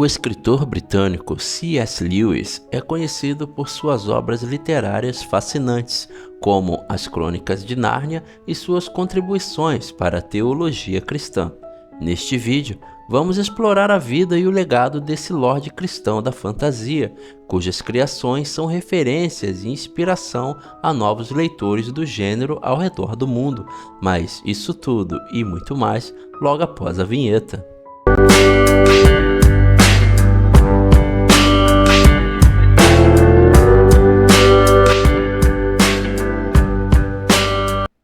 O escritor britânico C.S. Lewis é conhecido por suas obras literárias fascinantes, como As Crônicas de Nárnia e suas contribuições para a teologia cristã. Neste vídeo, vamos explorar a vida e o legado desse lorde cristão da fantasia, cujas criações são referências e inspiração a novos leitores do gênero ao redor do mundo. Mas isso tudo e muito mais logo após a vinheta.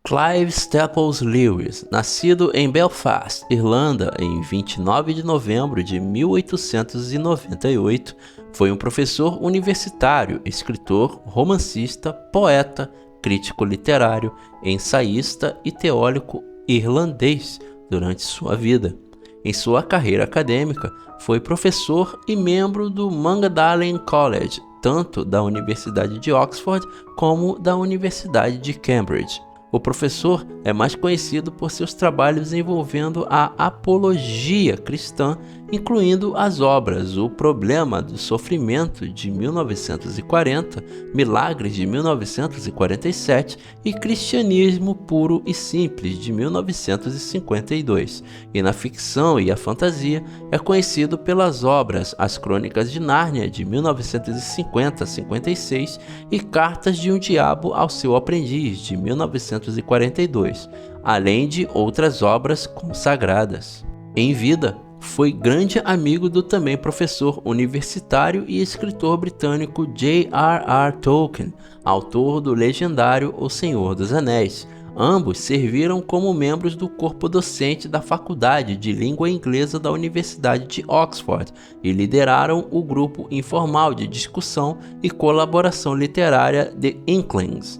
Clive Staples Lewis, nascido em Belfast, Irlanda, em 29 de novembro de 1898, foi um professor universitário, escritor, romancista, poeta, crítico literário, ensaísta e teólogo irlandês durante sua vida. Em sua carreira acadêmica, foi professor e membro do Magdalen College, tanto da Universidade de Oxford como da Universidade de Cambridge. O professor é mais conhecido por seus trabalhos envolvendo a apologia cristã, incluindo as obras O Problema do Sofrimento, de 1940, Milagres, de 1947 e Cristianismo Puro e Simples, de 1952. E na ficção e a fantasia é conhecido pelas obras As Crônicas de Nárnia, de 1950-56 e Cartas de um Diabo ao Seu Aprendiz, de 1942, além de outras obras consagradas. Em vida, foi grande amigo do também professor universitário e escritor britânico J.R.R. Tolkien, autor do legendário O Senhor dos Anéis. Ambos serviram como membros do corpo docente da Faculdade de Língua Inglesa da Universidade de Oxford e lideraram o grupo informal de discussão e colaboração literária The Inklings.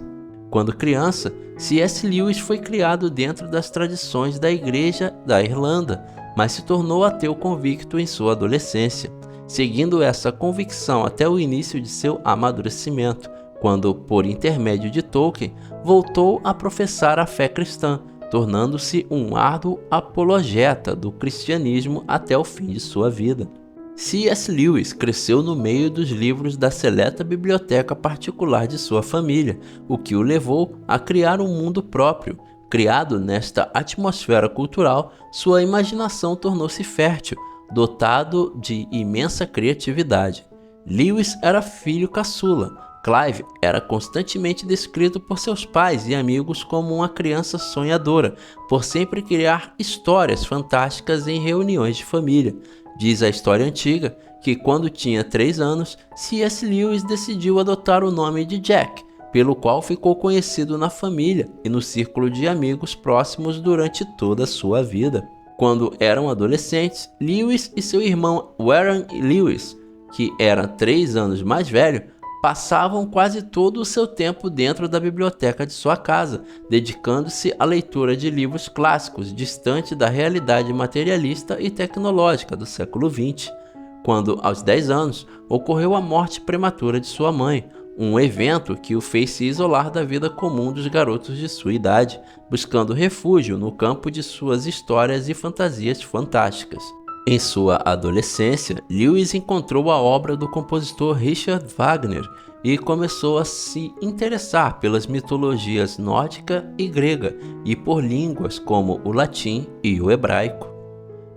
Quando criança, C.S. Lewis foi criado dentro das tradições da Igreja da Irlanda, mas se tornou ateu convicto em sua adolescência, seguindo essa convicção até o início de seu amadurecimento, quando, por intermédio de Tolkien, voltou a professar a fé cristã, tornando-se um árduo apologeta do cristianismo até o fim de sua vida. C.S. Lewis cresceu no meio dos livros da seleta biblioteca particular de sua família, o que o levou a criar um mundo próprio. Criado nesta atmosfera cultural, sua imaginação tornou-se fértil, dotado de imensa criatividade. Lewis era filho caçula. Clive era constantemente descrito por seus pais e amigos como uma criança sonhadora, por sempre criar histórias fantásticas em reuniões de família. Diz a história antiga que, quando tinha 3 anos, C.S. Lewis decidiu adotar o nome de Jack, pelo qual ficou conhecido na família e no círculo de amigos próximos durante toda a sua vida. Quando eram adolescentes, Lewis e seu irmão Warren Lewis, que era 3 anos mais velho, passavam quase todo o seu tempo dentro da biblioteca de sua casa, dedicando-se à leitura de livros clássicos, distante da realidade materialista e tecnológica do século XX. Quando, aos 10 anos, ocorreu a morte prematura de sua mãe, um evento que o fez se isolar da vida comum dos garotos de sua idade, buscando refúgio no campo de suas histórias e fantasias fantásticas. Em sua adolescência, Lewis encontrou a obra do compositor Richard Wagner e começou a se interessar pelas mitologias nórdica e grega e por línguas como o latim e o hebraico.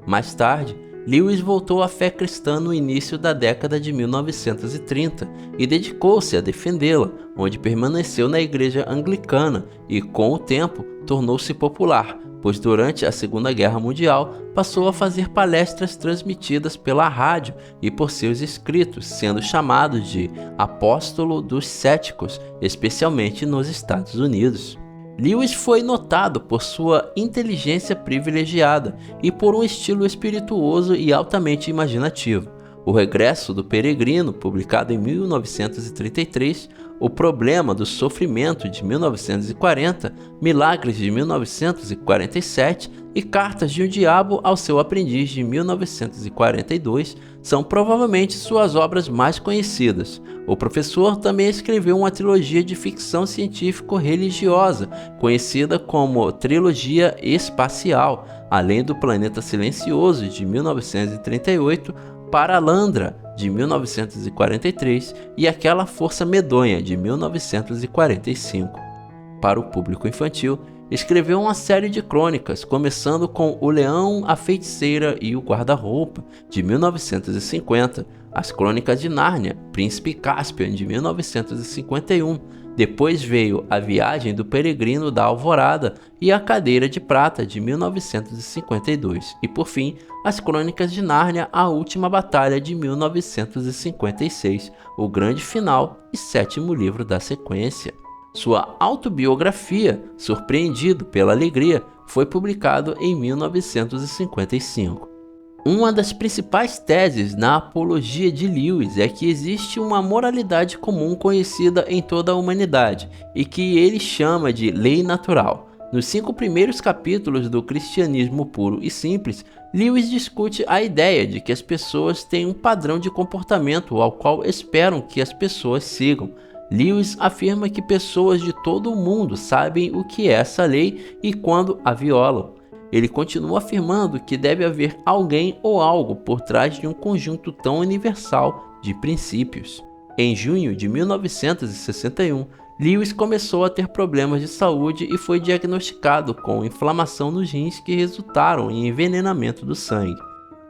Mais tarde, Lewis voltou à fé cristã no início da década de 1930 e dedicou-se a defendê-la, onde permaneceu na igreja anglicana e, com o tempo, tornou-se popular, pois durante a Segunda Guerra Mundial passou a fazer palestras transmitidas pela rádio e por seus escritos, sendo chamado de apóstolo dos céticos, especialmente nos Estados Unidos. Lewis foi notado por sua inteligência privilegiada e por um estilo espirituoso e altamente imaginativo. O Regresso do Peregrino, publicado em 1933, O Problema do Sofrimento, de 1940, Milagres, de 1947 e Cartas de um Diabo ao Seu Aprendiz, de 1942, são provavelmente suas obras mais conhecidas. O professor também escreveu uma trilogia de ficção científico-religiosa, conhecida como Trilogia Espacial, além do Planeta Silencioso, de 1938, Paralandra, de 1943, e Aquela Força Medonha, de 1945. Para o público infantil, escreveu uma série de crônicas, começando com O Leão, a Feiticeira e o Guarda-Roupa, de 1950, As Crônicas de Nárnia, Príncipe Caspian, de 1951, depois veio A Viagem do Peregrino da Alvorada e A Cadeira de Prata, de 1952, e por fim, As Crônicas de Nárnia, A Última Batalha, de 1956, o grande final e 7º livro da sequência. Sua autobiografia, Surpreendido pela Alegria, foi publicado em 1955. Uma das principais teses na apologia de Lewis é que existe uma moralidade comum conhecida em toda a humanidade e que ele chama de lei natural. Nos 5 primeiros capítulos do Cristianismo Puro e Simples, Lewis discute a ideia de que as pessoas têm um padrão de comportamento ao qual esperam que as pessoas sigam. Lewis afirma que pessoas de todo o mundo sabem o que é essa lei e quando a violam. Ele continua afirmando que deve haver alguém ou algo por trás de um conjunto tão universal de princípios. Em junho de 1961, Lewis começou a ter problemas de saúde e foi diagnosticado com inflamação nos rins que resultaram em envenenamento do sangue.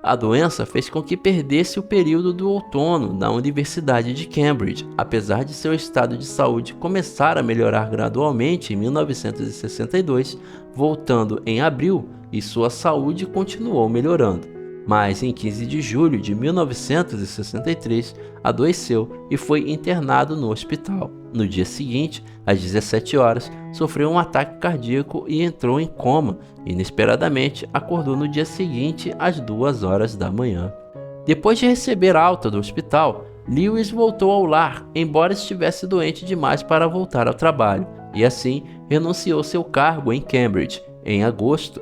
A doença fez com que perdesse o período do outono na Universidade de Cambridge, apesar de seu estado de saúde começar a melhorar gradualmente em 1962, voltando em abril, e sua saúde continuou melhorando. Mas em 15 de julho de 1963, adoeceu e foi internado no hospital. No dia seguinte, às 17 horas, sofreu um ataque cardíaco e entrou em coma. Inesperadamente, acordou no dia seguinte às 2 horas da manhã. Depois de receber alta do hospital, Lewis voltou ao lar, embora estivesse doente demais para voltar ao trabalho, e assim renunciou seu cargo em Cambridge, em agosto.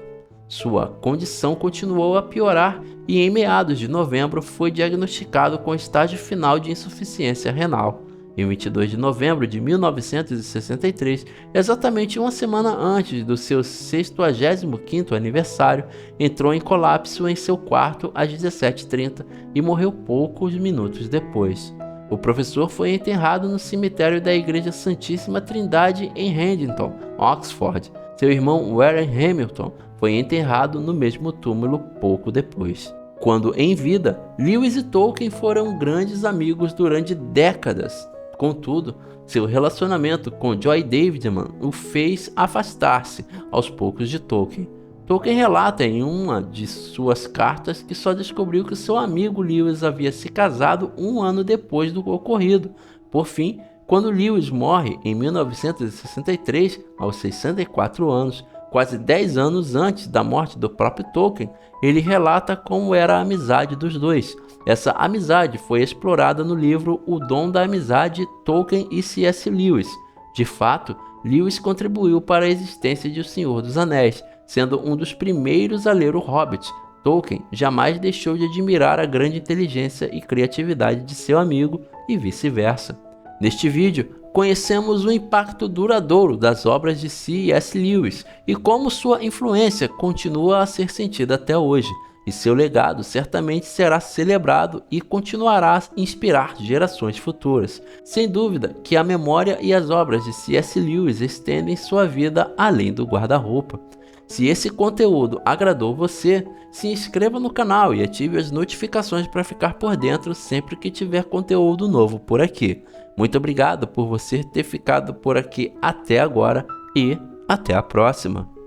Sua condição continuou a piorar e em meados de novembro foi diagnosticado com estágio final de insuficiência renal. Em 22 de novembro de 1963, exatamente uma semana antes do seu 65º aniversário, entrou em colapso em seu quarto às 17h30 e morreu poucos minutos depois. O professor foi enterrado no cemitério da Igreja Santíssima Trindade em Haddington, Oxford. Seu irmão Warren Hamilton foi enterrado no mesmo túmulo pouco depois. Quando em vida, Lewis e Tolkien foram grandes amigos durante décadas. Contudo, seu relacionamento com Joy Davidman o fez afastar-se aos poucos de Tolkien. Tolkien relata em uma de suas cartas que só descobriu que seu amigo Lewis havia se casado um ano depois do ocorrido. Por fim, quando Lewis morre em 1963, aos 64 anos, quase 10 anos antes da morte do próprio Tolkien, ele relata como era a amizade dos dois. Essa amizade foi explorada no livro O Dom da Amizade, Tolkien e C.S. Lewis. De fato, Lewis contribuiu para a existência de O Senhor dos Anéis, sendo um dos primeiros a ler O Hobbit. Tolkien jamais deixou de admirar a grande inteligência e criatividade de seu amigo e vice-versa. Neste vídeo, conhecemos o impacto duradouro das obras de C.S. Lewis e como sua influência continua a ser sentida até hoje, e seu legado certamente será celebrado e continuará a inspirar gerações futuras. Sem dúvida que a memória e as obras de C.S. Lewis estendem sua vida além do guarda-roupa. Se esse conteúdo agradou você, se inscreva no canal e ative as notificações para ficar por dentro sempre que tiver conteúdo novo por aqui. Muito obrigado por você ter ficado por aqui até agora e até a próxima!